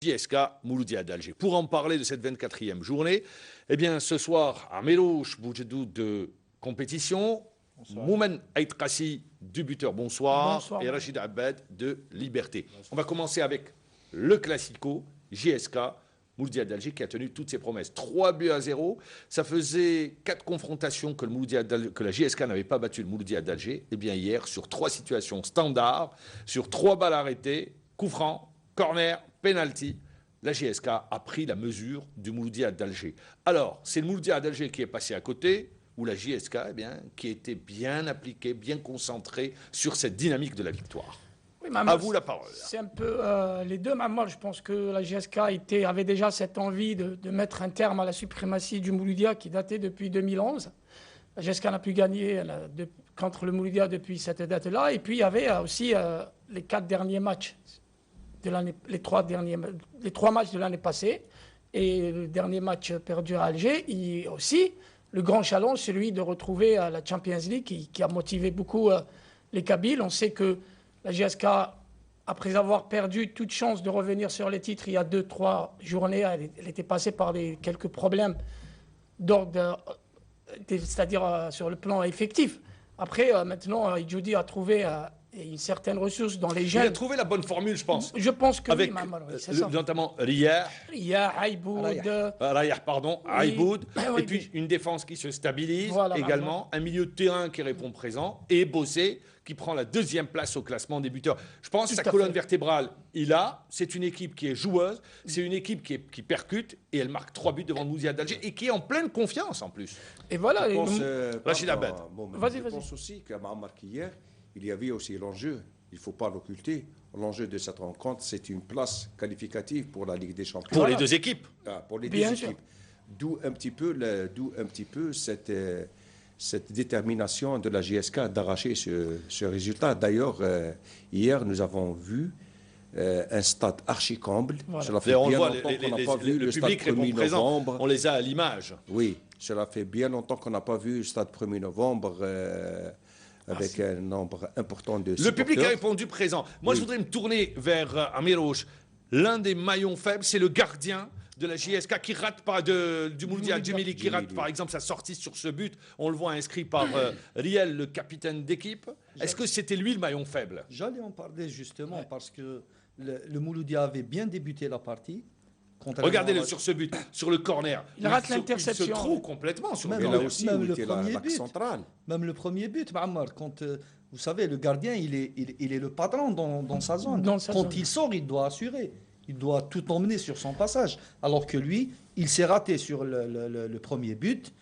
JSK Mouloudia d'Alger. Pour en parler de cette 24e journée, eh bien ce soir, à Mélouche, Boudjedou de compétition, Moumen Aïtkassi du buteur, bonsoir, et Rachid Abed de Liberté. Bonsoir. On va commencer avec le Classico, JSK Mouloudia d'Alger qui a tenu toutes ses promesses. 3-0, ça faisait 4 confrontations que la JSK n'avait pas battu le Mouloudia d'Alger. Eh bien hier, sur 3 situations standards, sur 3 balles arrêtées, coup franc, corner, penalty, la JSK a pris la mesure du Mouloudia d'Alger. Alors, c'est le Mouloudia d'Alger qui est passé à côté, ou la JSK, eh bien, qui était bien appliquée, bien concentrée sur cette dynamique de la victoire. Oui, à vous la parole. C'est un peu les deux. Moi, je pense que la JSK avait déjà cette envie de mettre un terme à la suprématie du Mouloudia qui datait depuis 2011. La JSK n'a plus gagné contre le Mouloudia depuis cette date-là. Et puis, il y avait aussi les 4 derniers matchs. Les 3 matchs de l'année passée et le dernier match perdu à Alger, il y a aussi le grand challenge, celui de retrouver la Champions League qui a motivé beaucoup les Kabyles. On sait que la JSK, après avoir perdu toute chance de revenir sur les titres il y a 2-3 journées, elle était passée par quelques problèmes d'ordre, c'est-à-dire sur le plan effectif. Après, maintenant, Djoudi a trouvé une certaine ressource dans les jeunes. Il a trouvé la bonne formule, je pense. Je pense que avec oui, c'est ça. Notamment Riyah, Aïboud. Aïboud. Et puis une défense qui se stabilise également. Un milieu de terrain qui répond présent. Et Bossé qui prend la 2e place au classement des buteurs. Je pense que sa colonne vertébrale, c'est une équipe qui est joueuse. C'est une équipe qui percute. Et elle marque 3 buts devant le Mouloudia d'Alger. Et qui est en pleine confiance en plus. Et voilà. Rachid Abed. Je pense aussi qu'à Mahamar hier, il y avait aussi l'enjeu, il ne faut pas l'occulter. L'enjeu de cette rencontre, c'est une place qualificative pour la Ligue des Champions. Pour les deux équipes. Pour les deux équipes. D'où un petit peu cette détermination de la JSK d'arracher ce résultat. D'ailleurs, hier, nous avons vu un stade archi-comble. Cela fait bien longtemps qu'on n'a pas vu le stade 1er novembre. On les a à l'image. Oui, cela fait bien longtemps qu'on n'a pas vu le stade 1er novembre. Avec un nombre important de supporters. Le public a répondu présent. Moi, je voudrais me tourner vers Amirouche. L'un des maillons faibles, c'est le gardien de la JSK qui rate du Mouloudia Djemili, qui rate par exemple sa sortie sur ce but. On le voit inscrit par Riel, le capitaine d'équipe. Est-ce que c'était lui le maillon faible? J'allais en parler justement parce que le Mouloudia avait bien débuté la partie. Regardez-le sur ce but, sur le corner. Il rate l'interception. Il se trouve complètement sur le corner. Là aussi, même où était l'axe central. Même le premier but, Mahamar, quand vous savez, le gardien, il est le patron dans sa zone. Quand il sort, il doit assurer. Il doit tout emmener sur son passage. Alors que lui, il s'est raté sur le premier but.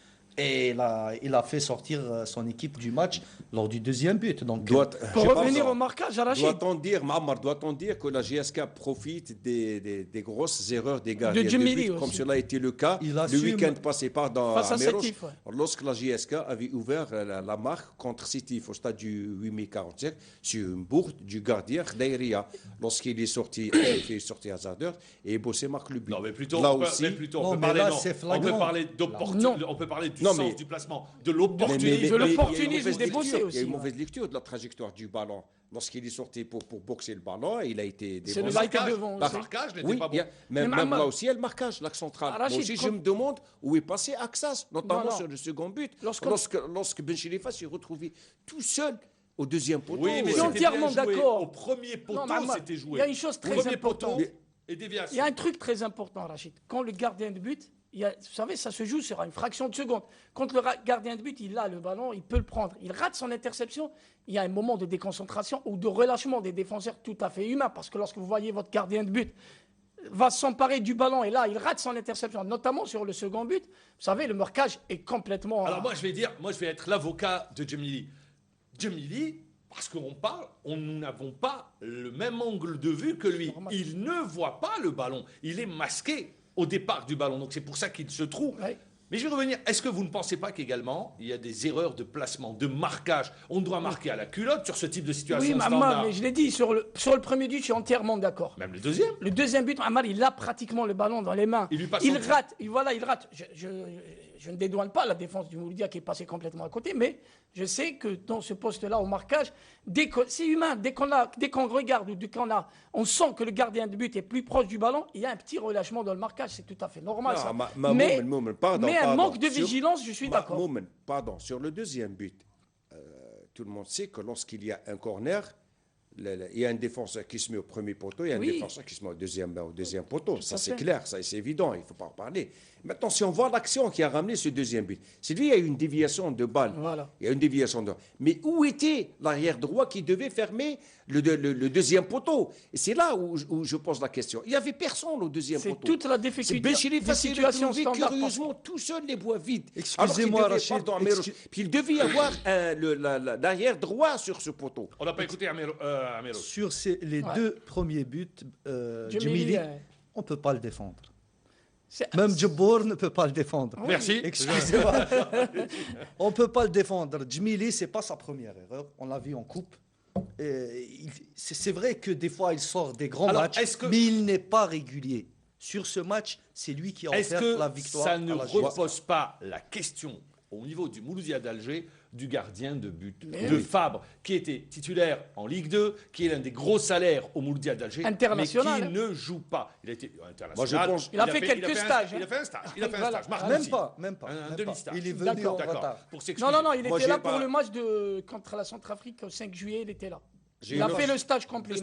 Et il a fait sortir son équipe du match lors du 2e but. Donc, pour revenir au marquage, doit-on dire que la JSK profite des grosses erreurs des gardiens de but, comme cela a été le cas le week-end passé dans Mérouche, lorsque la JSK avait ouvert la marque contre Sétif au stade du 8 mai 45 sur une bourde du gardien Khdaïria. Lorsqu'il est sorti, il fait sortir hasardeur et Bossé marque le but. Non, mais plutôt, on peut parler du sens du placement, de l'opportunisme des Bossé aussi. Il y a une mauvaise lecture de la trajectoire du ballon. Lorsqu'il est sorti pour boxer le ballon, il a été défoncé. Le marquage n'était pas bon. Même là aussi, il y a le marquage, l'axe central. Moi aussi, je me demande où est passé Axas, notamment sur le second but. Lorsque Ben Chilifa s'est retrouvé tout seul au 2e poteau. Oui, mais je suis entièrement d'accord. Au premier poteau, c'était joué. Il y a une chose très importante. Il y a un truc très important, Rachid. Quand le gardien de but, vous savez, ça se joue sur une fraction de seconde. Quand le gardien de but, il a le ballon, il peut le prendre. Il rate son interception. Il y a un moment de déconcentration ou de relâchement des défenseurs tout à fait humain. Parce que lorsque vous voyez votre gardien de but va s'emparer du ballon et là, il rate son interception, notamment sur le second but, vous savez, le marquage est complètement... Alors moi, je vais être l'avocat de Djemili. Djemili, parce nous n'avons pas le même angle de vue que lui. Il ne voit pas le ballon. Il est masqué au départ du ballon. Donc c'est pour ça qu'il se trouve. Oui. Mais je vais revenir. Est-ce que vous ne pensez pas qu'également, il y a des erreurs de placement, de marquage? On doit marquer à la culotte sur ce type de situation standard. Mais je l'ai dit, sur le premier but, je suis entièrement d'accord. Même le deuxième? Le deuxième but, Amar, il a pratiquement le ballon dans les mains. Il rate. je ne dédouane pas la défense du Mouloudia qui est passée complètement à côté, mais je sais que dans ce poste-là, au marquage, c'est humain. Dès qu'on regarde ou on sent que le gardien de but est plus proche du ballon, il y a un petit relâchement dans le marquage. C'est tout à fait normal. Ça. Mais un manque de vigilance, je suis d'accord. Pardon, sur le deuxième but, tout le monde sait que lorsqu'il y a un corner, il y a un défenseur qui se met au premier poteau, il y a un défenseur qui se met au deuxième poteau. Ça, c'est clair, ça, c'est évident, il ne faut pas en parler. Maintenant, si on voit l'action qui a ramené ce deuxième but, c'est lui, il y a eu une déviation de balle. Voilà. Il y a une déviation de... Mais où était l'arrière droit qui devait fermer le deuxième poteau? Et c'est là où je pose la question. Il n'y avait personne au deuxième poteau. C'est toute la difficulté. C'est situation standard. Curieusement, tout seul les bois vides. Excusez-moi, Rachid. Puis il devait y avoir l'arrière droit sur ce poteau. On n'a pas écouté Améro. Sur les deux premiers buts, Djemili, on ne peut pas le défendre. Même Djebbour ne peut pas le défendre. Merci. Excusez-moi. On ne peut pas le défendre. Djemili, ce n'est pas sa première erreur. On l'a vu en coupe. C'est vrai que des fois, il sort des grands matchs, mais il n'est pas régulier. Sur ce match, c'est lui qui a offert la victoire. Ça ne repose pas la question au niveau du Mouloudia d'Alger du gardien de but, Fabre, qui était titulaire en Ligue 2, qui est l'un des gros salaires au Mouloudia d'Alger, international, mais qui ne joue pas. Il a été international. Moi, je pense, il a fait quelques stages. Il a fait un stage. Il a fait un stage. Même pas. Un demi-stage. Il est venu en retard. Non, il était là pour le match contre la Centrafrique au 5 juillet, il était là. Il a fait le stage complet.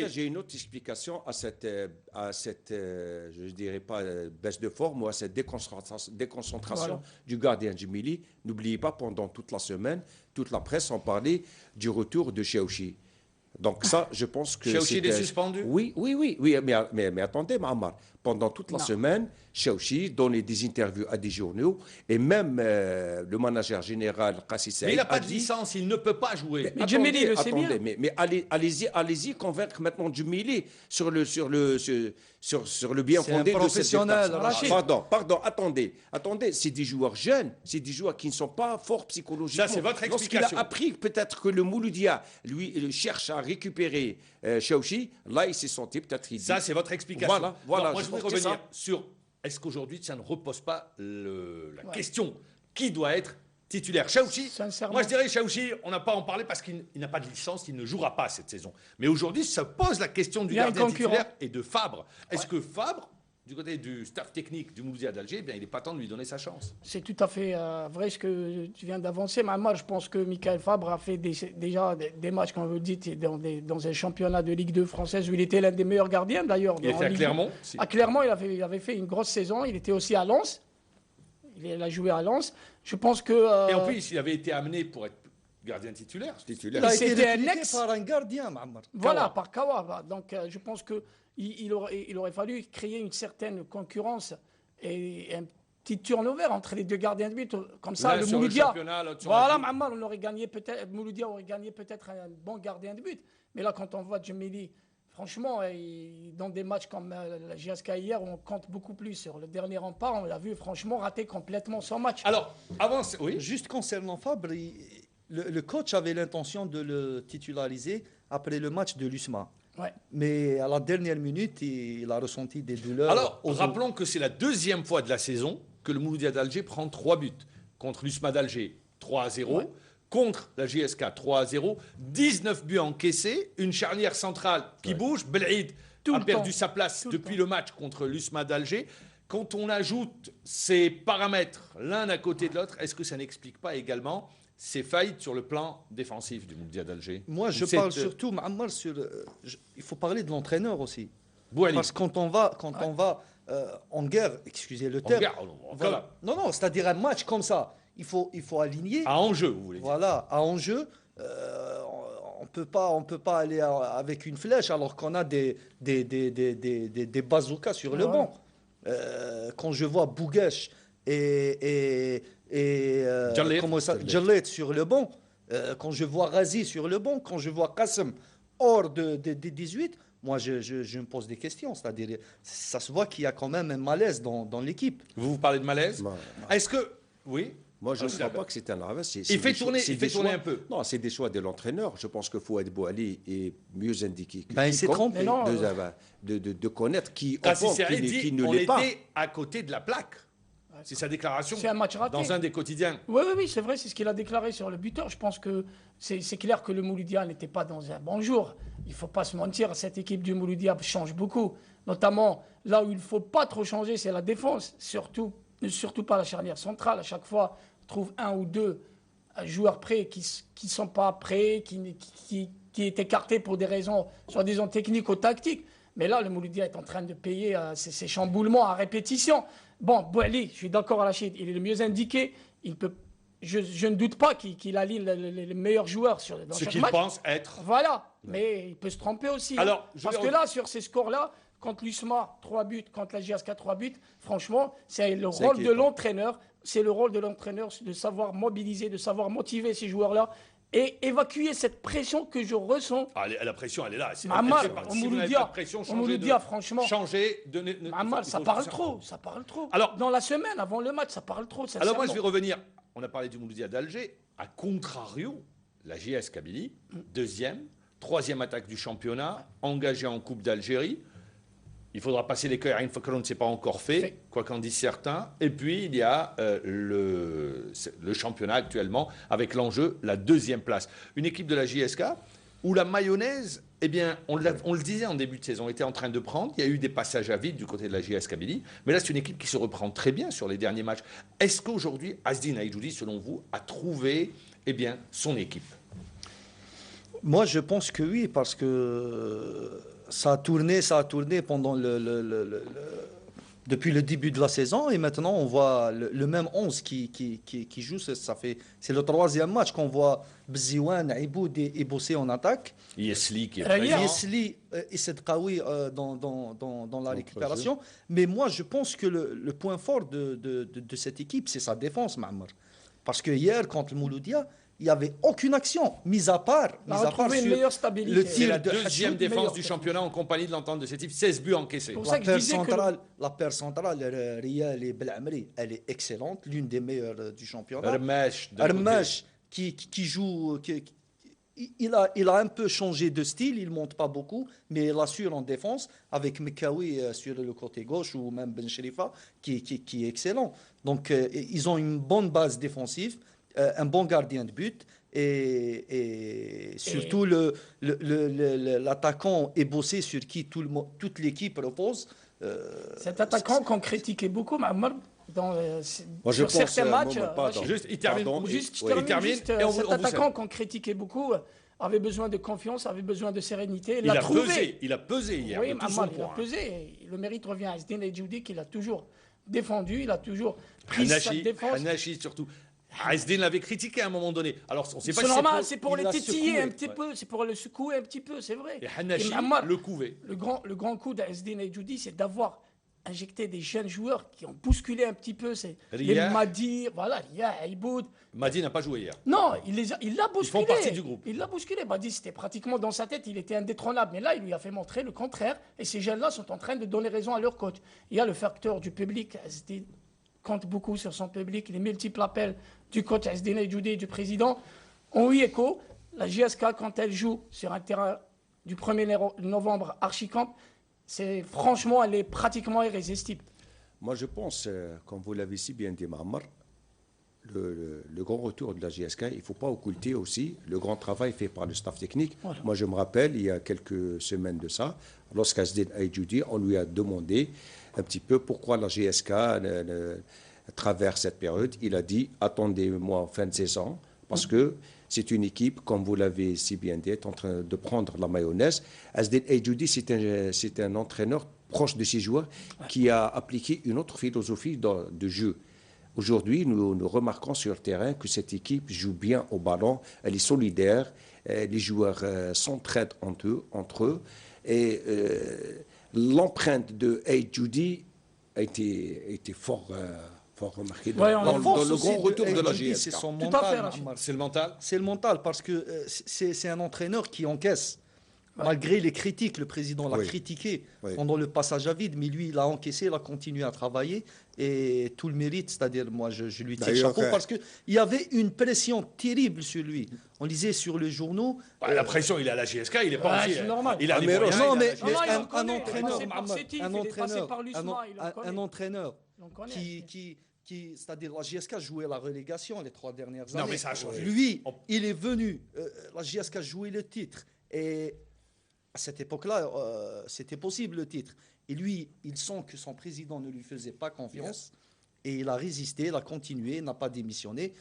J'ai une autre explication à cette je dirais pas baisse de forme ou à cette déconcentration du gardien Djemili. N'oubliez pas, pendant toute la semaine, toute la presse en parlait du retour de Chaouchi. Donc ça, je pense que Chaouchi est suspendu. Oui, mais attendez, Mahamar. Pendant toute la semaine, Chaouchi donnait des interviews à des journaux et même le manager général Qassi Saïd. Mais il n'a pas de licence, il ne peut pas jouer. Mais Djemili le sait bien. Mais allez-y convaincre maintenant Djemili sur le bien fondé de cette déclaration. Pardon, attendez, c'est des joueurs jeunes, c'est des joueurs qui ne sont pas forts psychologiquement. Ça, c'est votre explication. Lorsqu'il a appris peut-être que le Mouloudia, lui, cherche à récupérer Chaouchi, là, il s'est senti peut-être... Ça, c'est votre explication. Voilà. Moi, je voudrais revenir sur... Est-ce qu'aujourd'hui, ça ne repose pas la question qui doit être titulaire? Chaouchi, moi je dirais Chaouchi, on n'a pas à en parler parce qu'il n'a pas de licence, il ne jouera pas cette saison. Mais aujourd'hui, ça pose la question du gardien titulaire et de Fabre. Est-ce que Fabre, du côté du staff technique du Mouloudia d'Alger, il n'est pas temps de lui donner sa chance? C'est tout à fait vrai ce que tu viens d'avancer. Mais moi, je pense que Michael Fabre a fait déjà des matchs, comme vous dites, dans un championnat de Ligue 2 française où il était l'un des meilleurs gardiens d'ailleurs. Il était à Clermont. À Clermont, il avait fait une grosse saison. Il était aussi à Lens. Il a joué à Lens. Je pense que... Et en plus, il avait été amené pour être gardien titulaire. Il a été répliqué par un gardien, Mahamar. Voilà, par Kawa. Donc, je pense qu'il aurait fallu créer une certaine concurrence et un petit turnover entre les deux gardiens de but. Comme ça, le Mouloudia... Voilà, Mahamar, Mouloudia aurait gagné peut-être un bon gardien de but. Mais là, quand on voit Djemili... Franchement, dans des matchs comme la JSK hier, on compte beaucoup plus sur le dernier rempart. On l'a vu, franchement, rater complètement son match. Alors, juste concernant Fabre, le coach avait l'intention de le titulariser après le match de l'USMA. Ouais. Mais à la dernière minute, il a ressenti des douleurs. Alors, rappelons que c'est la deuxième fois de la saison que le Mouloudia d'Alger prend 3 buts. Contre l'USMA d'Alger, 3-0. Ouais. Contre la JSK, 3-0, 19 buts encaissés, une charnière centrale qui bouge. Belhaïd a perdu sa place depuis le match contre l'USMA d'Alger. Quand on ajoute ces paramètres l'un à côté de l'autre, est-ce que ça n'explique pas également ces faillites sur le plan défensif du Mouloudia d'Alger? Moi, je parle surtout, Mahamar, il faut parler de l'entraîneur aussi. Bouali. Parce que quand on va en guerre, excusez le terme. Non, c'est-à-dire un match comme ça. Il faut aligner. À enjeu, vous voulez dire. Voilà, à enjeu. On peut pas aller avec une flèche alors qu'on a des bazookas sur le banc. Quand je vois Bouguesh et Djallet sur le banc, quand je vois Razi sur le banc, quand je vois Qassem hors de 18, moi je me pose des questions. C'est-à-dire, ça se voit qu'il y a quand même un malaise dans l'équipe. Vous parlez de malaise? Est-ce que... Oui. Moi, je ne crois pas que c'est un malaise. Il fait tourner un peu. Non, c'est des choix de l'entraîneur. Je pense que Fouad Bouali est mieux indiqué que il s'est trompé. De connaître qui ne l'est pas. On était à côté de la plaque. C'est sa déclaration. C'est un match raté. Dans un des quotidiens. Oui, c'est vrai, c'est ce qu'il a déclaré sur le buteur. Je pense que c'est clair que le Mouloudia n'était pas dans un bon jour. Il ne faut pas se mentir, cette équipe du Mouloudia change beaucoup. Notamment, là où il ne faut pas trop changer, c'est la défense. Surtout pas la charnière centrale. À chaque fois, on trouve un ou deux joueurs prêts qui ne sont pas prêts, qui est écarté pour des raisons soi-disant techniques ou tactiques. Mais là, le Mouloudia est en train de payer ses chamboulements à répétition. Bon, Bouali, je suis d'accord à Rachid, il est le mieux indiqué. Je ne doute pas qu'il aligne les meilleurs joueurs dans chaque match. Ce qu'il pense être. Voilà, mais il peut se tromper aussi. Alors, parce que là, sur ces scores-là, contre l'USMA, 3 buts, contre la GSK, 3 buts, franchement, c'est le rôle de l'entraîneur. C'est le rôle de l'entraîneur de savoir mobiliser, de savoir motiver ces joueurs-là et évacuer cette pression que je ressens. Ah, la pression, elle est là. On nous le dit, franchement. Changer, ça parle trop. Alors, dans la semaine, avant le match, ça parle trop. Alors moi, je vais revenir. On a parlé du Mouloudia d'Alger. À contrario, la JS Kabylie, deuxième, troisième attaque du championnat, engagée en Coupe d'Algérie. Il faudra passer l'écueil à Ain Fakron, ce n'est pas encore fait, quoi qu'en disent certains. Et puis, il y a le championnat actuellement, avec l'enjeu, la deuxième place. Une équipe de la JSK où la mayonnaise, eh bien, on le disait en début de saison, était en train de prendre. Il y a eu des passages à vide du côté de la JS Kabylie. Mais là, c'est une équipe qui se reprend très bien sur les derniers matchs. Est-ce qu'aujourd'hui, Azdin Aïdjoudi, selon vous, a trouvé son équipe? Moi, je pense que oui, parce que ça a tourné pendant depuis le début de la saison, et maintenant on voit le même 11 qui joue. C'est le troisième match qu'on voit Bziwan, Aiboud et Bossé en attaque. Yesli qui est présent. Yesli et Sedkaoui dans la récupération. Mais moi je pense que le point fort de cette équipe, c'est sa défense, Maamar. Parce que hier, contre le Mouloudia, il n'y avait aucune action, mis à part sur une meilleure stabilité. Le tir c'est la deuxième défense du championnat en compagnie de l'entente de cette équipe, 16 buts encaissés. La paire centrale, Rial et Belamri, elle est excellente, l'une des meilleures du championnat. Armash qui joue, il a un peu changé de style, il ne monte pas beaucoup, mais il assure en défense avec Mekawi sur le côté gauche ou même Ben Sherifa qui est excellent. Donc ils ont une bonne base défensive. Un bon gardien de but et surtout l'attaquant est bossé sur qui toute l'équipe repose. Cet attaquant qu'on critiquait beaucoup, sur certains matchs. Il termine. Cet attaquant qu'on critiquait beaucoup avait besoin de confiance, avait besoin de sérénité. Il a pesé hier. Oui, il a pesé. Le mérite revient à Azdin Aïdjoudi qui l'a toujours défendu, il a toujours pris sa défense. Hanachi surtout. Azdin l'avait critiqué à un moment donné. Alors, on sait pas. C'est normal, c'est pour le tétiller un petit peu, c'est pour le secouer un petit peu, c'est vrai. Et Hanachi le couvait. Le grand coup d'Azdin Aïdjoudi, c'est d'avoir injecté des jeunes joueurs qui ont bousculé un petit peu. Les Madi, voilà, Ria, Aiboud. Madi n'a pas joué hier. Non, il l'a bousculé. Ils font partie du groupe. Il l'a bousculé. Madi, c'était pratiquement dans sa tête, il était indétrônable. Mais là, il lui a fait montrer le contraire. Et ces jeunes-là sont en train de donner raison à leur coach. Il y a le facteur du public. Azdin compte beaucoup sur son public. Les multiples appels du coach Azdin Aïdjoudi et du président ont eu écho. La JSK, quand elle joue sur un terrain du 1er novembre Archicamp, franchement, elle est pratiquement irrésistible. Moi, je pense, comme vous l'avez si bien dit, Maamar, le grand retour de la JSK, il ne faut pas occulter aussi le grand travail fait par le staff technique. Voilà. Moi, je me rappelle, il y a quelques semaines de ça, lorsqu'Azdin Aïdjoudi, on lui a demandé un petit peu pourquoi la JSK traverse cette période. Il a dit, attendez-moi en fin de saison, parce que c'est une équipe, comme vous l'avez si bien dit, est en train de prendre la mayonnaise. Azdin Aïdjoudi, c'est un entraîneur proche de ses joueurs qui a appliqué une autre philosophie de jeu. Aujourd'hui, nous remarquons sur le terrain que cette équipe joue bien au ballon, elle est solidaire, les joueurs s'entraident entre eux. Et l'empreinte de Aïdjoudi a été fort remarqué dans le grand retour de la JSK. C'est son mental. C'est le mental. C'est le mental parce que c'est un entraîneur qui encaisse. Malgré les critiques, le président l'a critiqué pendant le passage à vide, mais lui, il a encaissé, il a continué à travailler et tout le mérite, c'est-à-dire, moi, je lui tire chapeau parce qu'il y avait une pression terrible sur lui. On lisait sur les journaux. La pression, il est à la JSK, il n'est pas aussi. C'est normal. Il a un entraîneur c'est-à-dire la JSK jouait la relégation les 3 dernières années. Non, mais ça a changé. Lui, il est venu, la JSK jouait le titre. Et à cette époque-là, c'était possible le titre. Et lui, il sent que son président ne lui faisait pas confiance. Et il a résisté, il a continué, il n'a pas démissionné.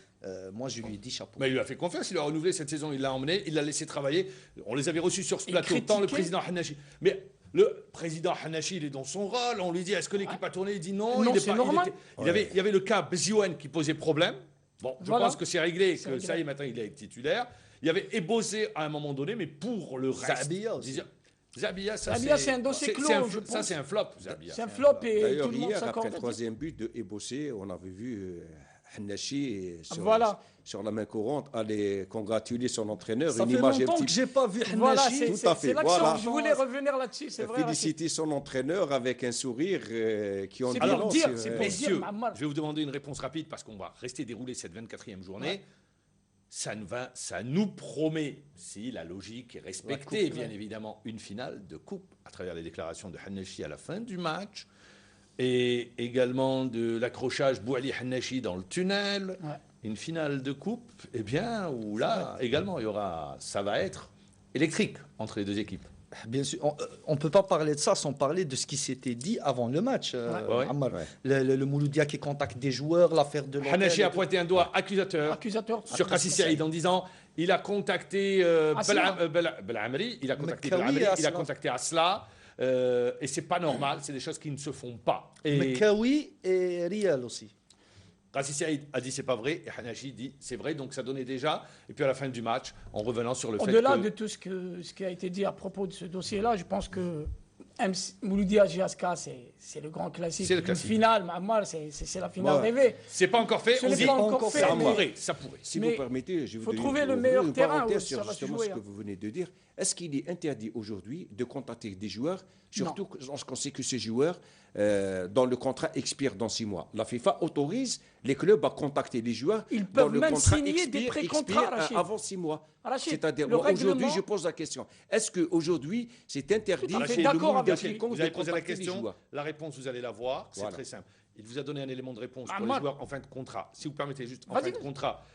Moi, je lui ai dit chapeau. Mais il lui a fait confiance, il a renouvelé cette saison, il l'a emmené, il l'a laissé travailler. On les avait reçus sur ce plateau, tant le président Hanachi. Mais le président Hanachi, il est dans son rôle. On lui dit, est-ce que l'équipe a tourné? Il dit non. C'est normal. Il y avait le cas Beziouen qui posait problème. Bon, je pense que c'est réglé, que ça y est, maintenant il est titulaire. Il y avait Ebosé à un moment donné, mais pour le reste... Zabia, c'est un dossier clos. Ça, c'est un flop, Zabia. C'est un flop et d'ailleurs, tout le monde hier, s'accorde. après le 3e but de Ebossé, on avait vu Hanachi sur la main courante aller congratuler son entraîneur. Ça fait longtemps que je n'ai pas vu Hanachi. Tout à fait. Voilà. Je voulais revenir là-dessus, c'est vrai. Féliciter son entraîneur avec un sourire qui en dit long. Messieurs, je vais vous demander une réponse rapide parce qu'on va rester dérouler cette 24e journée. Ouais. Ça nous promet, si la logique est respectée, bien évidemment, une finale de coupe à travers les déclarations de Hanachi à la fin du match et également de l'accrochage Bouali Hanachi dans le tunnel. Ouais. Une finale de coupe, eh bien, où là, également, ça va être électrique entre les deux équipes. Bien sûr, on ne peut pas parler de ça sans parler de ce qui s'était dit avant le match. Le Mouloudia qui contacte des joueurs, l'affaire de l'hôtel. Hanachi a pointé un doigt accusateur sur Kassi Saïd en disant il a contacté Belamri, il a contacté Asla, et c'est pas normal, c'est des choses qui ne se font pas. Mais Kawi et Rial aussi. Kassi Saïd a dit c'est pas vrai et Hanachi dit c'est vrai, donc ça donnait déjà. Et puis à la fin du match, en revenant sur le fait que... Au-delà de tout ce qui a été dit à propos de ce dossier-là, je pense que Mouloudia JSK, c'est le grand classique. C'est le classique. Une finale, c'est la finale rêvée. C'est pas encore fait, on dit ça pourrait. Si vous permettez, je faut trouver le meilleur terrain où sur justement ce que vous venez de dire. Est-ce qu'il est interdit aujourd'hui de contacter des joueurs, surtout lorsqu'on sait que ces joueurs, dont le contrat expire dans 6 mois? La FIFA autorise les clubs à contacter les joueurs. Ils peuvent même signer des pré-contrats avant 6 mois. C'est-à-dire, aujourd'hui, je pose la question. Est-ce qu'aujourd'hui, c'est interdit Vous avez posé la question, la réponse, vous allez la voir. C'est très simple. Il vous a donné un élément de réponse pour les joueurs en fin de contrat. Si vous permettez juste, en fin de contrat,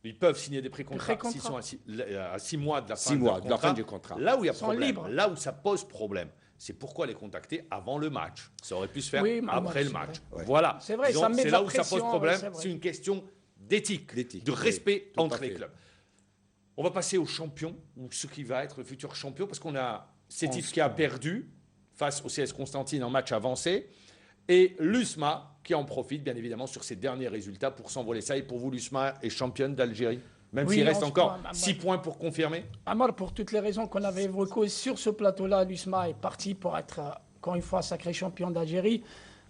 ils peuvent signer des pré-contrats s'ils sont à 6 mois de la fin du contrat. Là où il y a problème, là où ça pose problème, c'est pourquoi les contacter avant le match. Ça aurait pu se faire après le match. Voilà. C'est vrai, c'est là où ça pose problème. C'est une question d'éthique, de respect entre les clubs. On va passer au champion, ou ce qui va être le futur champion, parce qu'on a Sétif qui a perdu face au CS Constantine en match avancé, et l'USMA qui en profite bien évidemment sur ses derniers résultats pour s'envoler. Ça et pour vous, l'USMA est championne d'Algérie, même s'il reste encore 6 points pour confirmer. Amar, pour toutes les raisons qu'on avait évoquées sur ce plateau-là, l'USMA est parti pour être encore une fois sacré champion d'Algérie.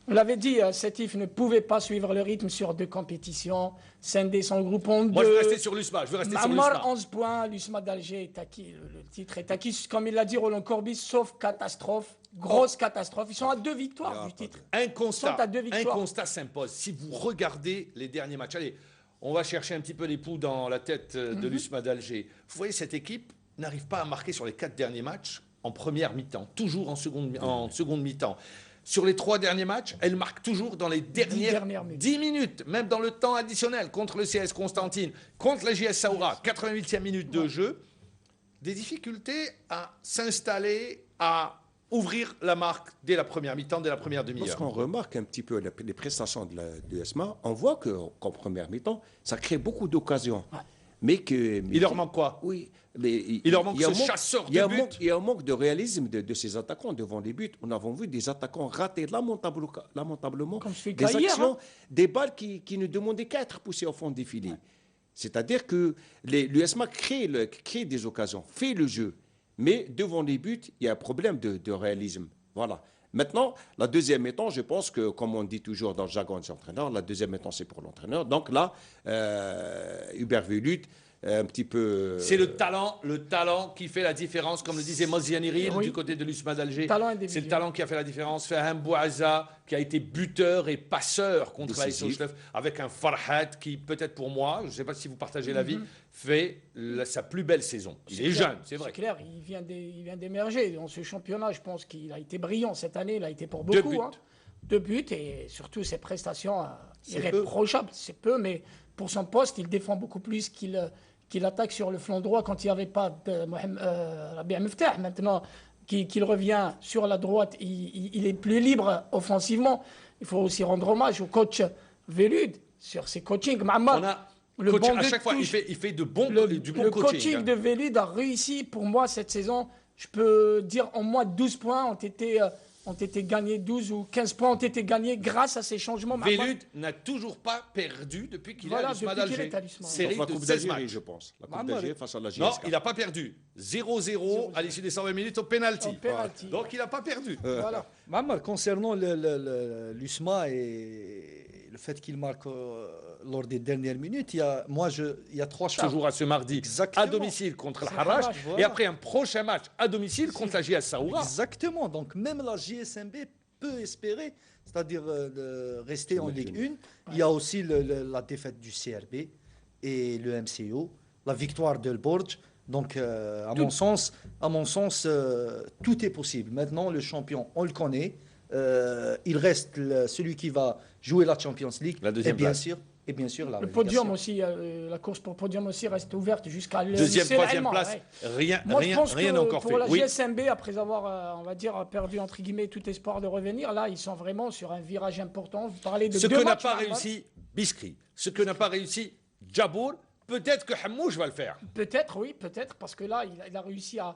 On l'avait dit, Sétif ne pouvait pas suivre le rythme sur 2 compétitions, scinder son groupe en 2. Moi, je veux rester sur l'USMA. Amar, 11 points, l'USMA d'Alger est acquis. Le titre est acquis, comme il l'a dit Roland Corbis, sauf catastrophe, grosse catastrophe. Ils sont à 2 victoires du titre. Un constat s'impose. Si vous regardez les derniers matchs, allez, on va chercher un petit peu les poux dans la tête de l'USMA d'Alger. Vous voyez, cette équipe n'arrive pas à marquer sur les 4 derniers matchs en première mi-temps, toujours en seconde mi-temps. Sur les 3 derniers matchs, elle marque toujours dans les dernières 10 minutes, même dans le temps additionnel, contre le CS Constantine, contre la JS Saoura, 88e minute de jeu. Des difficultés à s'installer, à ouvrir la marque dès la première mi-temps, dès la première demi-heure. Lorsqu'on remarque un petit peu les prestations de l'USMA, on voit qu'en première mi-temps, ça crée beaucoup d'occasions. Ouais. Il leur manque quoi? Oui, mais il leur manque ce chasseur de but. Il y a un manque de réalisme de ces attaquants devant les buts. On a vu des attaquants rater lamentablement des actions, des balles qui ne demandaient qu'à être poussées au fond des filets. Ouais. C'est-à-dire que l'USMA crée des occasions, fait le jeu, mais devant les buts, il y a un problème de réalisme. Voilà. Maintenant, la deuxième mi-temps, je pense que, comme on dit toujours dans le jargon des entraîneurs, la deuxième mi-temps, c'est pour l'entraîneur. Donc là, Hubert Velud, un petit peu... C'est le talent qui fait la différence, comme le disait Moziani Ril du côté de l'USMA d'Alger. C'est le talent qui a fait la différence. Faham Bouaza, qui a été buteur et passeur contre l'AS Sochlef, avec un Farhat qui, peut-être pour moi, je ne sais pas si vous partagez l'avis, fait sa plus belle saison. Il est jeune, c'est vrai. C'est clair, il vient d'émerger dans ce championnat. Je pense qu'il a été brillant cette année, il a été pour beaucoup. 2 buts et surtout ses prestations irréprochables. C'est peu, mais pour son poste, il défend beaucoup plus qu'il attaque sur le flanc droit quand il n'y avait pas de Rabia Meftah. Maintenant qu'il revient sur la droite, il est plus libre offensivement. Il faut aussi rendre hommage au coach Velud sur ses coachings. Le coach, à chaque fois, il fait du bon coaching. Le coaching de Velud a réussi pour moi cette saison. Je peux dire en moins 12 points ont été gagnés, 12 ou 15 points ont été gagnés grâce à ces changements. Velud n'a toujours pas perdu depuis qu'il a l'USMA d'Alger. Série de 16 matchs, je pense. La Coupe d'Alger face à la GSK. Non, il n'a pas perdu. 0-0 à l'issue des 120 minutes au penalty. Donc il n'a pas perdu. Voilà. Mamar, concernant l'USMA et le fait qu'il marque lors des dernières minutes, il y a 3 choix. Ce jouera ce mardi. Exactement. À domicile contre le Harrach et après un prochain match à domicile contre la JS Saoura. Exactement. Donc même la JSMB peut espérer, c'est-à-dire rester en Ligue 1. Il y a aussi la défaite du CRB et le MCO, la victoire de Borj. Donc à mon sens, tout est possible. Maintenant, le champion, on le connaît. Il reste celui qui va jouer la Champions League. La deuxième place. Et bien sûr, le podium aussi, la course pour le podium aussi reste ouverte jusqu'à deuxième, troisième place. Rien n'est encore fait. Pour la GSMB, après avoir, on va dire, perdu entre guillemets tout espoir de revenir, là, ils sont vraiment sur un virage important. Vous parlez de ce que n'a pas réussi Biskri, ce que n'a pas réussi Djabour, peut-être que Hamouche va le faire. Peut-être, oui, peut-être, parce que là, il a réussi à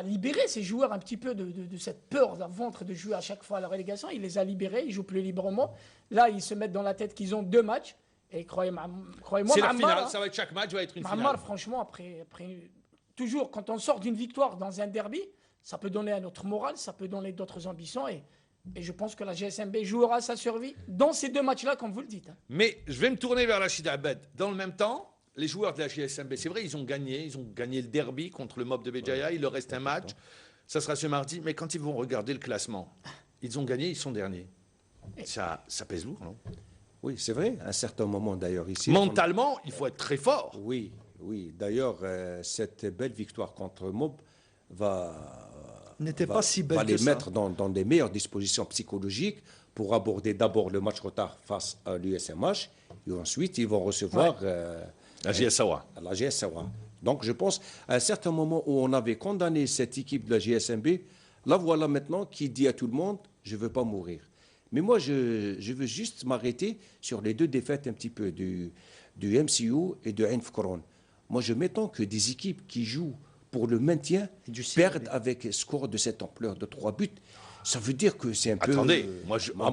libérer ces joueurs un petit peu de cette peur d'un ventre de jouer à chaque fois à la relégation. Il les a libérés, ils jouent plus librement. Là, ils se mettent dans la tête qu'ils ont 2 matchs. Et croyez-moi, c'est la finale, ça va être chaque match va être une finale. Franchement, après, toujours, quand on sort d'une victoire dans un derby, ça peut donner un autre moral, ça peut donner d'autres ambitions. Et je pense que la GSMB jouera sa survie dans ces 2 matchs-là, comme vous le dites. Mais je vais me tourner vers Rachid Abed. Dans le même temps, les joueurs de la GSMB, c'est vrai, ils ont gagné le derby contre le Mob de Béjaïa. Il leur reste un match, ça sera ce mardi. Mais quand ils vont regarder le classement, ils ont gagné, ils sont derniers. Ça pèse lourd, non? Oui, c'est vrai, à un certain moment d'ailleurs ici. Mentalement, il faut être très fort. Oui. D'ailleurs, cette belle victoire contre Mob va les mettre dans des meilleures dispositions psychologiques pour aborder d'abord le match retard face à l'USMH et ensuite ils vont recevoir la JS Saoura. La JS Saoura. Donc je pense, à un certain moment où on avait condamné cette équipe de la GSMB, là voilà maintenant qui dit à tout le monde, je ne veux pas mourir. Mais moi, je veux juste m'arrêter sur les 2 défaites un petit peu du MCU et de Ain Fkron. Moi, je m'étonne que des équipes qui jouent pour le maintien perdent avec un score de cette ampleur de 3 buts. Ça veut dire que c'est un peu... Attendez, on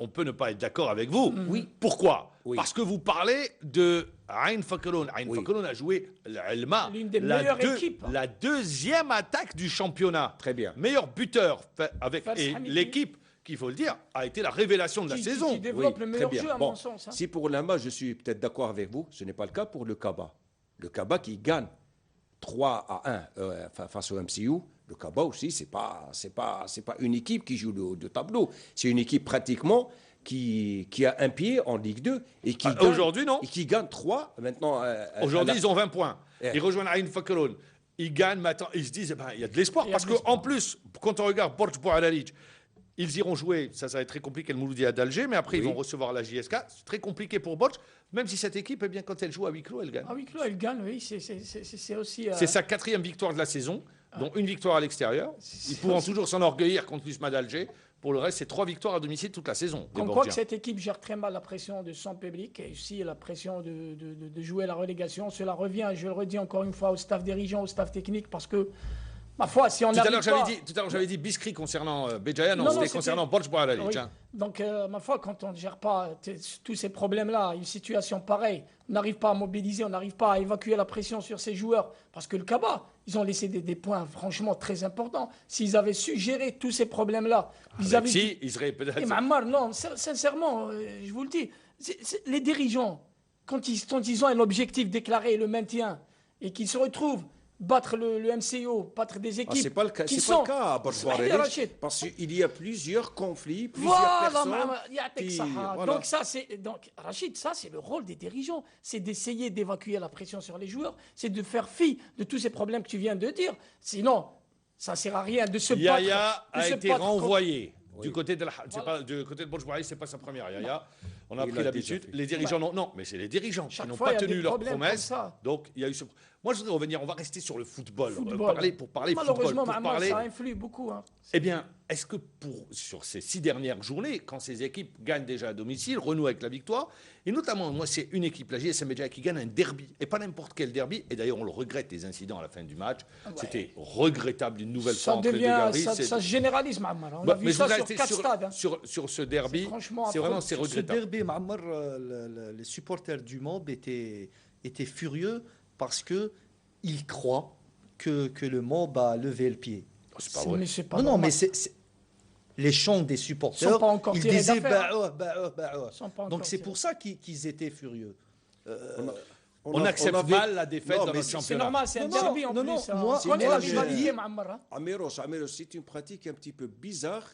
peut ne pas être d'accord avec vous. Oui. Pourquoi? Parce que vous parlez de Ain Fkron. Ain Fkron a joué l'Elma, l'une des meilleures équipes. La 2e attaque du championnat. Très bien. Meilleur buteur avec l'équipe, qu'il faut le dire, a été la révélation de la saison. Qui développe le meilleur jeu, à mon sens. Si pour l'Elma, je suis peut-être d'accord avec vous, ce n'est pas le cas pour le Kaba. Le Kaba qui gagne 3-1 face au MCU. Le Kaba aussi, c'est pas une équipe qui joue le haut de tableau. C'est une équipe pratiquement qui a un pied en Ligue 2 et qui gagne, aujourd'hui non. Et qui gagne 3 maintenant. Aujourd'hui, ils ont 20 points. Ils rejoignent Ain Fkron. Ils gagnent maintenant. Ils se disent, il y a de l'espoir parce qu'en plus, quand on regarde Borj Bouaralij, ils iront jouer, ça va être très compliqué, le Mouloudia d'Alger, mais après ils vont recevoir la JSK. C'est très compliqué pour Borj, même si cette équipe, eh bien, quand elle joue à huis clos, elle gagne. À huis clos, elle gagne, oui. C'est aussi. C'est sa 4e victoire de la saison, dont une victoire à l'extérieur. Ils pourront toujours s'enorgueillir contre l'USMA d'Alger. Pour le reste, c'est 3 victoires à domicile toute la saison. On croit que cette équipe gère très mal la pression de son public et aussi la pression de jouer la relégation. Cela revient, je le redis encore une fois, au staff dirigeant, au staff technique, parce que. Ma foi, si on tout à l'heure, j'avais dit Biskri concernant Béjaïa, non, c'était concernant Borj Bouaralij. Oui. Donc, ma foi, quand on ne gère pas tous ces problèmes-là, une situation pareille, on n'arrive pas à mobiliser, on n'arrive pas à évacuer la pression sur ces joueurs, parce que le Kaba, ils ont laissé des points franchement très importants. S'ils avaient su gérer tous ces problèmes-là, ils seraient peut-être... Non, sincèrement, je vous le dis, les dirigeants, quand ils ont un objectif déclaré, le maintien, et qu'ils se retrouvent battre le MCO, battre des équipes c'est pas le cas, qui c'est sont... pas le cas à Borj Bouaralij, parce qu'il y a plusieurs conflits, plusieurs personnes. Voilà. Donc Rachid, ça c'est le rôle des dirigeants, c'est d'essayer d'évacuer la pression sur les joueurs, c'est de faire fi de tous ces problèmes que tu viens de dire. Sinon, ça ne sert à rien de se battre. Yaya a été renvoyé. Du côté de Borj Bouaï, ce n'est pas sa première. On a pris l'habitude. Les dirigeants, non, mais c'est les dirigeants qui n'ont pas tenu leurs promesses. Donc, il y a eu ce... Moi, je voudrais revenir, on va rester sur le football. Pour parler malheureusement, football. Ça influe beaucoup. Eh bien, est-ce que sur ces 6 dernières journées, quand ces équipes gagnent déjà à domicile, renouent avec la victoire, et notamment, moi, c'est une équipe, la JSM Beja, qui gagne un derby, et pas n'importe quel derby, et d'ailleurs, on le regrette, les incidents à la fin du match. C'était regrettable d'une nouvelle fois entre les deux Garis. Ça se généralise, Ma'ammar. On a vu ça sur 4 stades. Sur ce derby, c'est regrettable. Ce derby, Ma'ammar, les supporters du MOB étaient furieux parce qu'ils croient que le MOB a levé le pied. C'est pas vrai. Mais c'est pas normal. Mais les chants des supporters, ils disaient donc c'est pour ça qu'ils étaient furieux. On accepte mal la défaite dans le championnat. C'est normal, c'est un derby en plus. Moi, Améros, c'est une pratique un petit peu bizarre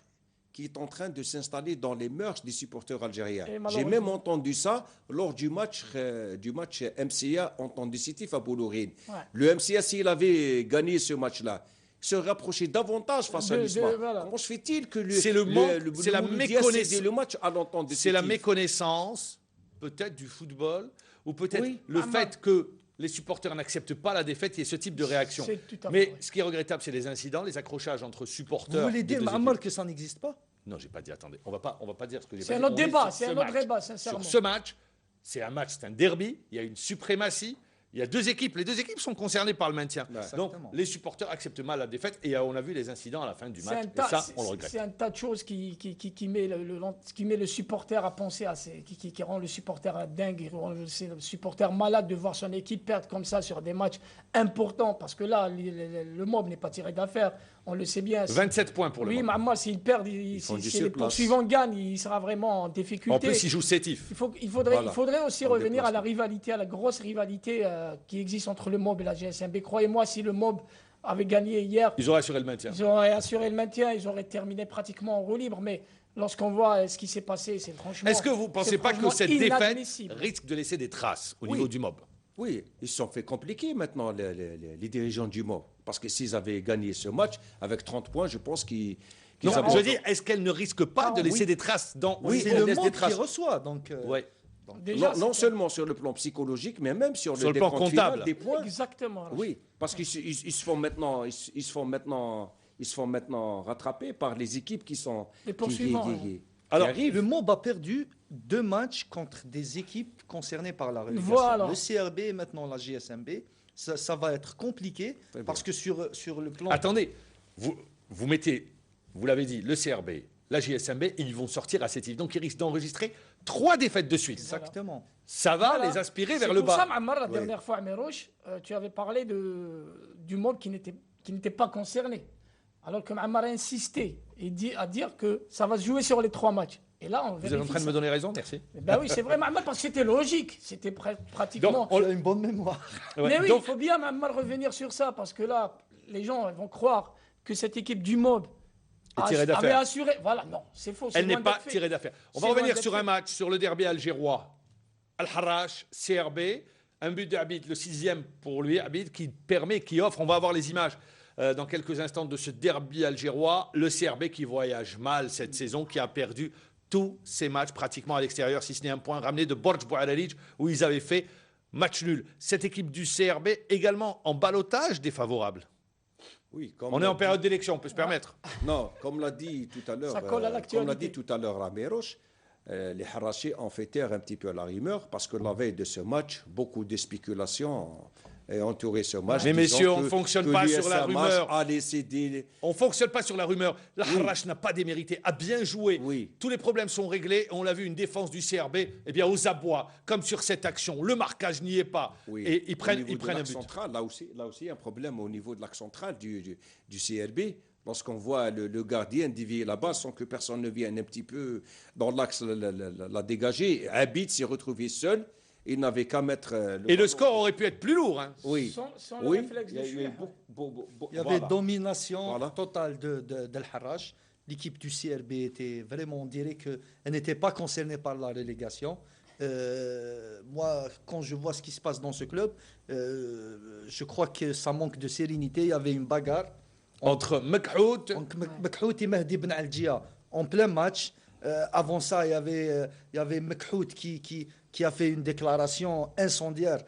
qui est en train de s'installer dans les mœurs des supporters algériens. J'ai même entendu ça lors du match MCA en temps décisif à Boulourine. Le MCA, s'il avait gagné ce match-là, se rapprocher davantage face à l'USMA. Comment se fait-il que le match à l'entente décisif? C'est la méconnaissance, peut-être, du football, ou peut-être le fait que les supporters n'acceptent pas la défaite, il y a ce type de réaction. Mais ce qui est regrettable, c'est les incidents, les accrochages entre supporters. Vous voulez dire, Ma'ammar, que ça n'existe pas? Non, j'ai pas dit, attendez, on va pas dire ce que j'ai pas dit. C'est un autre débat, sincèrement. Sur ce match, c'est un derby, il y a une suprématie. Il y a 2 équipes, les 2 équipes sont concernées par le maintien. Donc les supporters acceptent mal la défaite et on a vu les incidents à la fin du match. Et ça, on le regrette. C'est un tas de choses qui met le supporter à penser à qui rend le supporter dingue, c'est le supporter malade de voir son équipe perdre comme ça sur des matchs importants parce que là, le MOB n'est pas tiré d'affaire. On le sait bien. 27 points pour le MOB. Oui, Ma'ammar, s'il perd, si les poursuivants gagnent, il sera vraiment en difficulté. En plus, il joue sétif. Il faudrait aussi revenir à la rivalité, à la grosse rivalité qui existe entre le MOB et la GSMB. Croyez-moi, si le MOB avait gagné hier, ils auraient assuré le maintien. Ils auraient terminé pratiquement en roue libre. Mais lorsqu'on voit ce qui s'est passé, c'est franchement. Est-ce que vous ne pensez pas que cette défaite risque de laisser des traces au niveau du MOB? Oui, ils se sont fait compliquer maintenant, les dirigeants du MOB. Parce que s'ils avaient gagné ce match avec 30 points, je pense qu'ils avaient... Je veux dire, est-ce qu'elle ne risque pas de laisser des traces dans... c'est le MOB qui reçoit. Donc, déjà, non seulement sur le plan psychologique, mais même sur le plan comptable. Des points. Exactement. Oui, parce qu'ils se font maintenant rattraper par les équipes qui sont... Les poursuivants. Alors, le MOB a perdu 2 matchs contre des équipes concernées par la relégation. Voilà. Le CRB et maintenant la GSMB. Ça va être compliqué parce que sur le plan... Attendez, vous mettez, vous l'avez dit, le CRB, la JSMB, ils vont sortir à cette île. Donc ils risquent d'enregistrer 3 défaites de suite. Exactement. Ça va les aspirer vers le bas. C'est pour ça, Ma'ammar, la dernière fois à Amérouche, tu avais parlé du MOB qui n'était pas concerné. Alors que Ma'ammar a insisté à dire que ça va se jouer sur les 3 matchs. Et là, vous êtes en train de me donner raison, merci. Ben oui, c'est vrai, Ma'ammar, parce que c'était logique. C'était pratiquement... Donc, on a une bonne mémoire. Mais oui, il faut bien, Ma'ammar, revenir sur ça, parce que là, les gens vont croire que cette équipe du MOB avait assuré... Voilà, non, c'est faux. Elle n'est pas tirée d'affaire. On va revenir sur un match, sur le derby algérois. Al-Harrach, CRB, un but de Abid, le 6e pour lui, Abid, qui offre, on va avoir les images dans quelques instants de ce derby algérois, le CRB qui voyage mal cette saison, qui a perdu tous ces matchs pratiquement à l'extérieur, si ce n'est un point ramené de Borj Bouarerij où ils avaient fait match nul. Cette équipe du CRB également en ballottage défavorable. Oui, on est en période d'élection, on peut se permettre. Non, comme l'a dit tout à l'heure, Amérouche, les Harrachis ont fait taire un petit peu la rumeur parce que la veille de ce match, beaucoup de spéculations et entouré ce match. Mais messieurs, on ne fonctionne pas sur la rumeur. On ne fonctionne pas sur la rumeur. La Harrach n'a pas démérité, a bien joué. Oui. Tous les problèmes sont réglés. On l'a vu, une défense du CRB, eh bien, aux abois, comme sur cette action. Le marquage n'y est pas. Oui. Et ils prennent un but. Central, là aussi, un problème au niveau de l'axe central du CRB. Lorsqu'on voit le gardien dévier la balle sans que personne ne vienne un petit peu dans l'axe la dégager, Abid s'est retrouvé seul. Il n'avait qu'à mettre... le score aurait pu être plus lourd. Hein. Oui. Sans le réflexe de il y avait domination totale d'Al-Harrach. L'équipe du CRB était vraiment, on dirait qu'elle n'était pas concernée par la relégation. Moi, quand je vois ce qui se passe dans ce club, je crois que ça manque de sérénité. Il y avait une bagarre entre Mekhout et Mehdi Ben Al-Jia. en plein match. Avant ça, il y avait Mekhout qui a fait une déclaration incendiaire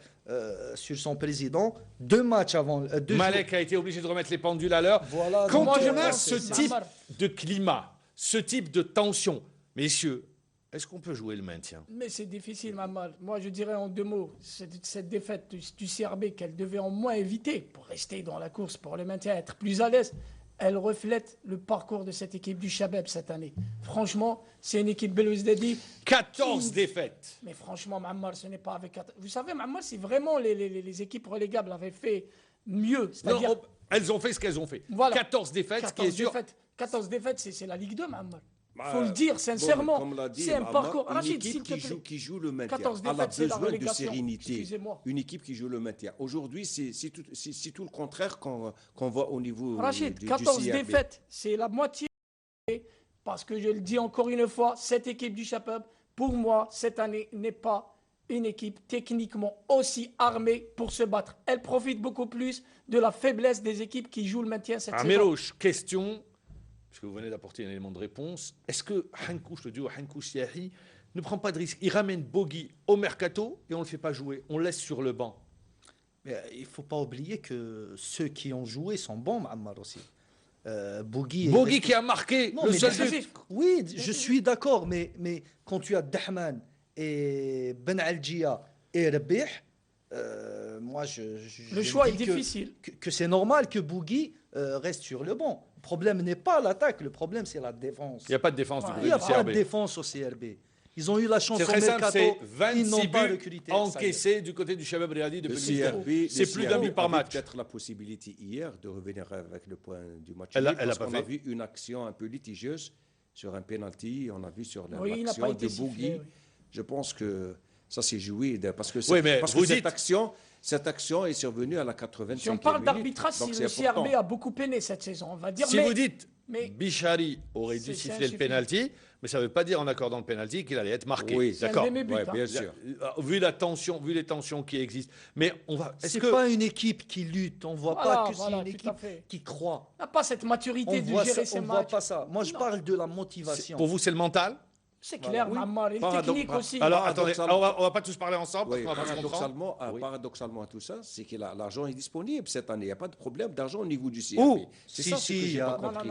sur son président. 2 matchs avant. Malek a été obligé de remettre les pendules à l'heure. Voilà, quand on a ce type de climat, ce type de tension, messieurs, est-ce qu'on peut jouer le maintien? Mais c'est difficile, Mamal. Moi, je dirais en 2 mots, cette défaite du CRB qu'elle devait en moins éviter pour rester dans la course, pour le maintien, être plus à l'aise, elle reflète le parcours de cette équipe du Chabab cette année. Franchement, c'est une équipe Belouizdadi. 14 défaites. Mais franchement, Mammar, ce n'est pas avec 14. Vous savez, Mammar, si vraiment les équipes relégables avaient fait mieux, c'est-à-dire... Non, elles ont fait ce qu'elles ont fait. Voilà. 14 défaites, ce qui est sûr. 14 défaites, c'est la Ligue 2, Mammar. Il faut le dire sincèrement. C'est un parcours. Une équipe qui joue le maintien. 14 défaites, elle a besoin de sérénité. Une équipe qui joue le maintien. Aujourd'hui, c'est tout le contraire qu'on voit au niveau du 14 défaites, c'est la moitié. Parce que je le dis encore une fois, cette équipe du Chabab, pour moi, cette année, n'est pas une équipe techniquement aussi armée pour se battre. Elle profite beaucoup plus de la faiblesse des équipes qui jouent le maintien cette saison. Merouch, question, puisque vous venez d'apporter un élément de réponse. Est-ce que Hankouch, le duo Hankouch-Siahi, ne prend pas de risque? Il ramène Bogi au mercato et on ne le fait pas jouer. On le laisse sur le banc. Mais il ne faut pas oublier que ceux qui ont joué sont bons, Ammar aussi. Bogi qui a marqué le seul but. Oui, je suis d'accord, mais quand tu as Dahman et Ben Algia et Rabih, moi le choix est difficile. Que c'est normal que Bougui reste sur le banc. Le problème n'est pas l'attaque, le problème c'est la défense. Il n'y a pas de défense du CRB. Il n'y a pas de défense au CRB. Ils ont eu la chance au mercato. C'est 26 buts encaissés du côté du Chabab Riadi de CRB. C'est plus d'un but par match. Peut-être la possibilité hier de revenir avec le point du match. Elle on a vu une action un peu litigieuse sur un penalty. On a vu sur l'action de Bougui. Je pense que ça s'est joué parce que cette action est survenue à la 85e minute. Si on parle d'arbitrage, si le CRB a beaucoup peiné cette saison, on va dire. Si vous dites Bichari aurait dû siffler le penalty, mais ça ne veut pas dire en accordant le penalty qu'il allait être marqué. Oui, d'accord. Bien sûr. Vu les tensions qui existent. Mais on va. C'est pas une équipe qui lutte. On voit pas que c'est une équipe qui croit. On n'a pas cette maturité de gérer ses matchs. On voit pas ça. Moi, je parle de la motivation. Pour vous, c'est le mental? C'est clair, Mammar, et le technique aussi. Alors, attendez, on va pas tous parler ensemble. Oui, paradoxalement à tout ça, c'est que l'argent est disponible cette année. Il n'y a pas de problème d'argent au niveau du CRB. C'est ça que j'ai pas compris.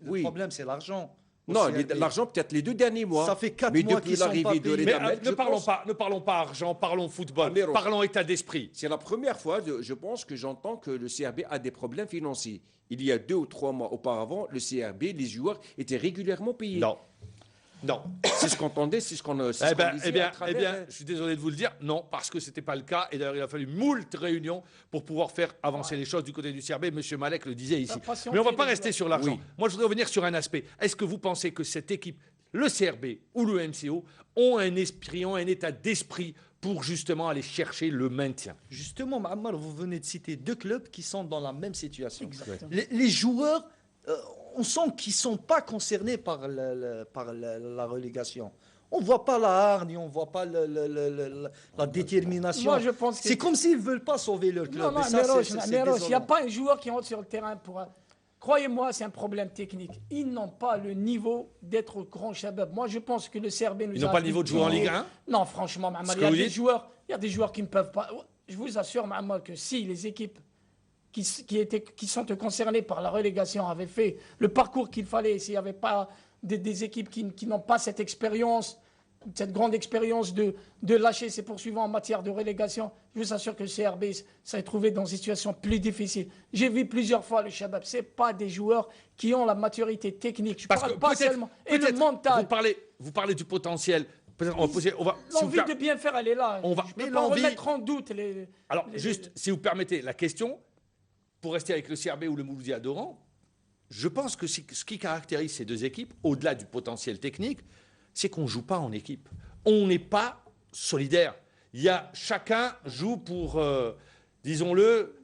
Le problème, c'est l'argent. Non, l'argent peut-être les 2 derniers mois. Ça fait 4 mois qu'ils sont pas payés. Mais ne parlons pas argent, parlons football, parlons état d'esprit. C'est la première fois, je pense, que j'entends que le CRB a des problèmes financiers. Il y a 2 ou 3 mois auparavant, le CRB, les joueurs étaient régulièrement payés. Non. C'est ce qu'on entendait, c'est ce qu'on disait. Eh bien, je suis désolé de vous le dire, non, parce que ce n'était pas le cas. Et d'ailleurs, il a fallu moult réunions pour pouvoir faire avancer les choses du côté du CRB. Monsieur Malek le disait ici. Mais on ne va pas rester sur l'argent. Oui. Moi, je voudrais revenir sur un aspect. Est-ce que vous pensez que cette équipe, le CRB ou le MCO, ont un esprit, ont un état d'esprit pour justement aller chercher le maintien? Justement, Ammar, vous venez de citer 2 clubs qui sont dans la même situation. Les joueurs... on sent qu'ils ne sont pas concernés par la relégation. On ne voit pas la hargne, on ne voit pas la détermination. Moi, je pense que c'est comme s'ils ne veulent pas sauver leur club. Non, il n'y a pas un joueur qui rentre sur le terrain pour... Croyez-moi, c'est un problème technique. Ils n'ont pas le niveau d'être au grand Chabab. Moi, je pense que le CRB nous a... Ils n'ont pas le niveau de jouer en Ligue 1? Non, franchement, il y a des joueurs qui ne peuvent pas... Je vous assure, Mahamal, que si les équipes qui sont concernés par la relégation avaient fait le parcours qu'il fallait, s'il n'y avait pas des équipes qui n'ont pas cette expérience, cette grande expérience de lâcher ses poursuivants en matière de relégation, je vous assure que le CRB s'est trouvé dans une situation plus difficile. J'ai vu plusieurs fois le Chabab, ce n'est pas des joueurs qui ont la maturité technique. Je parle pas seulement. Et le mental. Vous parlez du potentiel. L'envie de bien faire, elle est là. Je ne peux pas remettre en doute les... Alors, si vous permettez la question... Pour rester avec le CRB ou le Mouloudia d'Oran, je pense que ce qui caractérise ces 2 équipes, au-delà du potentiel technique, c'est qu'on ne joue pas en équipe. On n'est pas solidaire. Chacun joue pour, disons-le,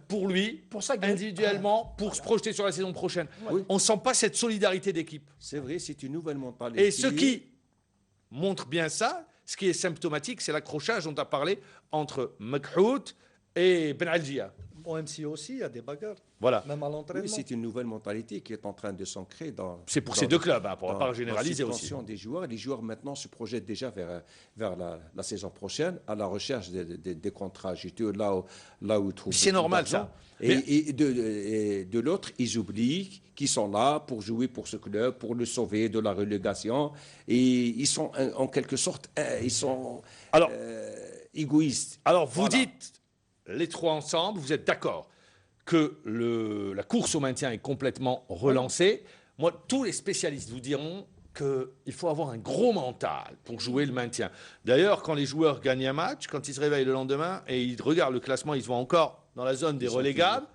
pour lui, individuellement, pour se projeter sur la saison prochaine. Oui. On ne sent pas cette solidarité d'équipe. C'est vrai, c'est une nouvelle mentalité. Et ce qui montre bien ça, ce qui est symptomatique, c'est l'accrochage dont on a parlé entre Mekhout et Ben Algia. Au MCO aussi, il y a des bagarres. Voilà. Même à l'entraînement. Oui, c'est une nouvelle mentalité qui est en train de s'ancrer dans. C'est pour ces deux clubs, pour ne pas généraliser aussi. Des joueurs. Les joueurs maintenant se projettent déjà vers la saison prochaine à la recherche des contrats juteux là où ils trouvent. C'est normal ça. Et de l'autre, ils oublient qu'ils sont là pour jouer pour ce club, pour le sauver de la relégation. Et ils sont en quelque sorte, égoïstes. Alors vous dites, les trois ensemble, vous êtes d'accord que la course au maintien est complètement relancée. Moi, tous les spécialistes vous diront qu'il faut avoir un gros mental pour jouer le maintien. D'ailleurs, quand les joueurs gagnent un match, quand ils se réveillent le lendemain et ils regardent le classement, ils se voient encore dans la zone des relégables,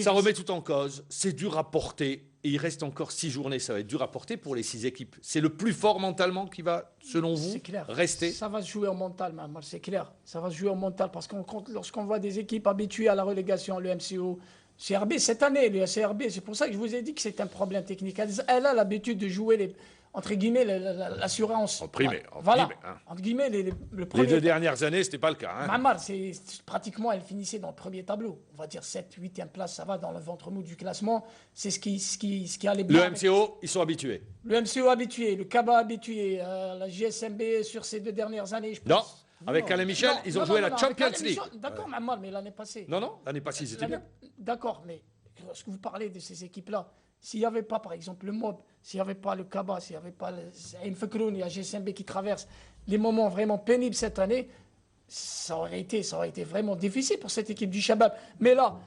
ça remet tout en cause. C'est dur à porter. Et il reste encore 6 journées. Ça va être dur à porter pour les 6 équipes. C'est le plus fort mentalement qui va, selon vous, rester. Ça va se jouer en mental, c'est clair. Ça va se jouer en mental parce qu'on compte lorsqu'on voit des équipes habituées à la relégation, le MCO, CRB cette année, le CRB, c'est pour ça que je vous ai dit que c'est un problème technique. Elle a l'habitude de jouer entre guillemets, l'assurance. En primé. Entre guillemets, le premier. Les 2 dernières années, ce n'était pas le cas. Pratiquement, elle finissait dans le premier tableau. On va dire 7, 8e place, ça va dans le ventre mou du classement. C'est ce qui allait bien. Le MCO, ils sont habitués. Le MCO habitué, le CABA habitué, la JSMB sur ces 2 dernières années, je pense. Non, avec Alain Michel, ils ont joué la Champions League. D'accord, mais l'année passée. Non, l'année passée, c'était bien. D'accord, mais lorsque vous parlez de ces équipes-là, s'il n'y avait pas, par exemple, le MOB, s'il n'y avait pas le CABA, s'il n'y avait pas Ain Fakroun et la GSMB qui traversent les moments vraiment pénibles cette année, ça aurait été vraiment difficile pour cette équipe du Shabab. Mais là,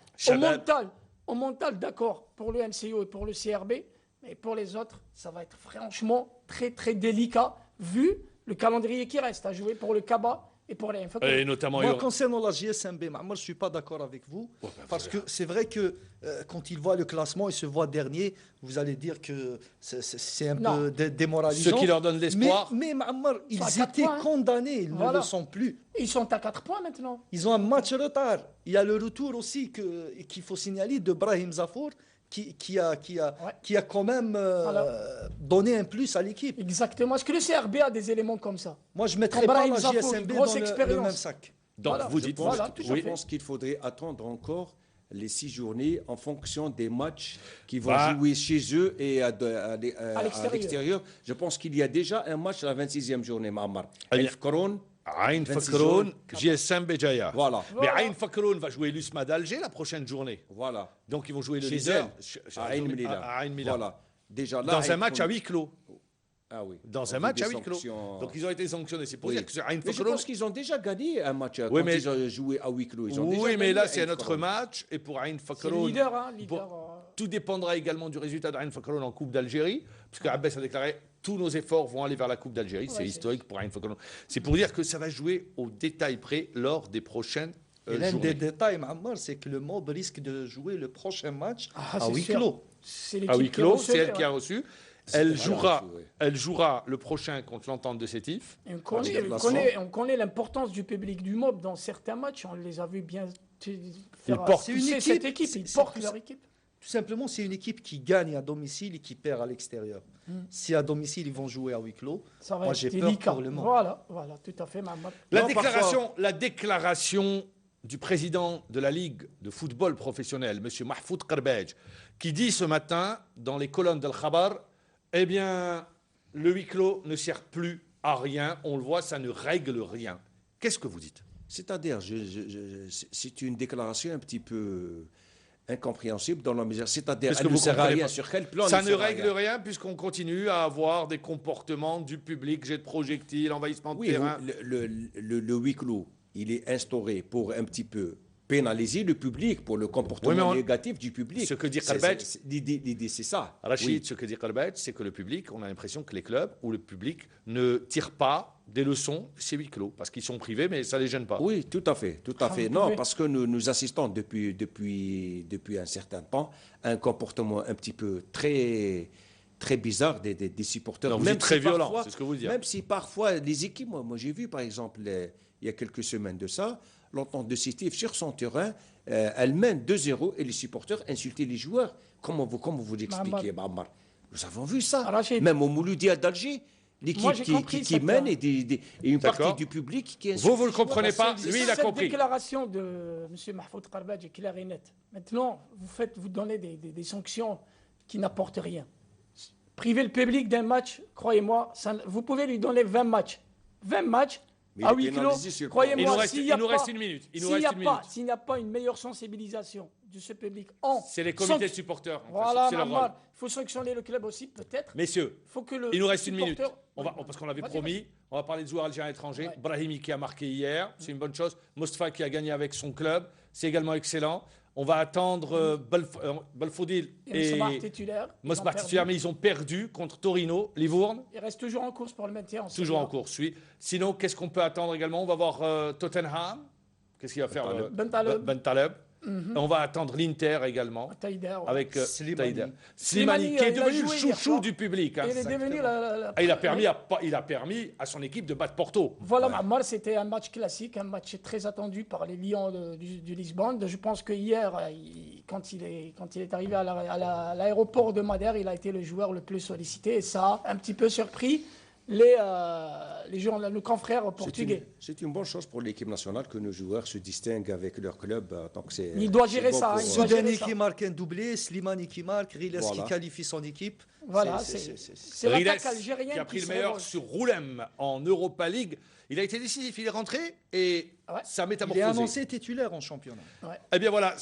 au mental, d'accord, pour le MCO et pour le CRB, mais pour les autres, ça va être franchement très, très délicat, vu le calendrier qui reste à jouer pour le CABA et pour les Infocom. Et notamment, moi, concernant la JSMB, moi, je ne suis pas d'accord avec vous. Parce que c'est vrai que quand ils voient le classement, ils se voient dernier, vous allez dire que c'est un peu démoralisant. Ce qui leur donne l'espoir. Mais Ma'ammar, ils étaient condamnés, ils ne le sont plus. Ils sont à 4 points maintenant. Ils ont un match retard. Il y a le retour aussi qu'il faut signaler de Brahim Zafour, qui a quand même donné un plus à l'équipe. Exactement. Est-ce que le CRB a des éléments comme ça? Moi, je ne mettrais pas la JSMB dans le même sac. Donc, vous dites, je pense qu'il faudrait attendre encore les 6 journées en fonction des matchs qui vont jouer chez eux et à l'extérieur. Je pense qu'il y a déjà un match à la 26e journée, Ma'ammar. Ain Fakroun, JSM Béjaïa. Voilà. Mais Ain Fakroun va jouer l'USMA d'Alger la prochaine journée. Voilà. Donc ils vont jouer le leader. À Ain Melilla. Voilà. Déjà là, dans un match à huis clos. Ah oui. Dans un match à huis clos. Donc ils ont été sanctionnés. C'est pour dire que c'est Ain Fakroun. Je pense qu'ils ont déjà gagné un match quand ils ont joué à huis clos. Oui, mais là c'est un autre match. Et pour Ain Fakroun. C'est le leader. Tout dépendra également du résultat d'Ain Fakroun en Coupe d'Algérie. Puisque Abbas a déclaré tous nos efforts vont aller vers la Coupe d'Algérie. C'est historique pour Ain Fakroun. C'est pour dire que ça va jouer au détail près lors des prochaines journées. L'un des détails, Ma'ammar, c'est que le MOB risque de jouer le prochain match à huis clos. À huis clos, c'est elle qui a reçu. Elle jouera le prochain contre l'Entente de Sétif. On connaît l'importance du public du MOB dans certains matchs. On les a vus bien faire. C'est une équipe. Ils portent leur équipe. Tout simplement, c'est une équipe qui gagne à domicile et qui perd à l'extérieur. Si à domicile, ils vont jouer à huis clos, moi j'ai peur pour le MOB. Voilà, tout à fait. La déclaration du président de la Ligue de football professionnel, M. Mahfoud Karbej, qui dit ce matin dans les colonnes d'Al-Khabar, eh bien, le huis clos ne sert plus à rien, on le voit, ça ne règle rien. Qu'est-ce que vous dites? C'est-à-dire, c'est une déclaration un petit peu incompréhensible dans la mesure. C'est-à-dire, elle ne sert à rien. Sur quel plan ça ne règle rien puisqu'on continue à avoir des comportements du public, jet de projectiles, envahissement de terrain. Le huis clos, il est instauré pour un petit peu pénaliser le public pour le comportement négatif du public. Ce que dit Karbej, l'idée c'est ça. Rachid, ce que dit Karbej, c'est que le public, on a l'impression que les clubs ou le public ne tirent pas des leçons de ces huis clos, parce qu'ils sont privés, mais ça ne les gêne pas. Oui, tout à fait. Non, parce que nous assistons depuis un certain temps à un comportement un petit peu très bizarre des supporters. Non, vous êtes très violent, c'est ce que vous dites. Même si parfois les équipes, moi j'ai vu par exemple il y a quelques semaines de ça, l'Entente de Sétif sur son terrain, elle mène 2-0 et les supporters insultaient les joueurs. Comment vous l'expliquez, Ma'ammar? Nous avons vu ça. Même au Mouloudia d'Alger, l'équipe qui mène et une partie du public qui est... Vous ne le comprenez pas, lui il a compris. Cette déclaration de M. Mahfoud Karbadj est claire et nette. Maintenant, vous donnez des sanctions qui n'apportent rien. Priver le public d'un match, croyez-moi, vous pouvez lui donner 20 matchs. 20 matchs à 8 kilos, croyez-moi, s'il n'y a pas une meilleure sensibilisation de ce public c'est les comités de supporters. Voilà, il faut sanctionner le club aussi, peut-être. Messieurs, il nous reste une minute. Parce qu'on l'avait promis, on va parler de joueurs algériens étrangers. Brahimi qui a marqué hier, c'est une bonne chose. Mostafa qui a gagné avec son club, c'est également excellent. On va attendre Belfodil et Mosbah titulaire, mais ils ont perdu contre Torino, Livourne. Il reste toujours en course pour le maintien. Toujours en course, oui. Sinon, qu'est-ce qu'on peut attendre également? On va voir Tottenham. Qu'est-ce qu'il va faire Ben Taleb. On va attendre l'Inter également. Avec Slimani, qui est devenu le chouchou du public. Il a permis à son équipe de battre Porto. Voilà, Ammar, c'était un match classique, un match très attendu par les Lions du Lisbonne. Je pense que hier, quand il est arrivé à l'aéroport de Madère, il a été le joueur le plus sollicité. Et ça a un petit peu surpris nos confrères portugais. C'est une bonne chose pour l'équipe nationale que nos joueurs se distinguent avec leur club. Il doit gérer ça. Soudani qui marque un doublé, Slimani qui marque, Riles qui qualifie son équipe. Voilà, c'est l'attaque algérienne qui a pris le meilleur sur Roulem en Europa League. Il a été décisif, il est rentré et ça a métamorphosé. Il est annoncé titulaire en championnat. Eh bien voilà.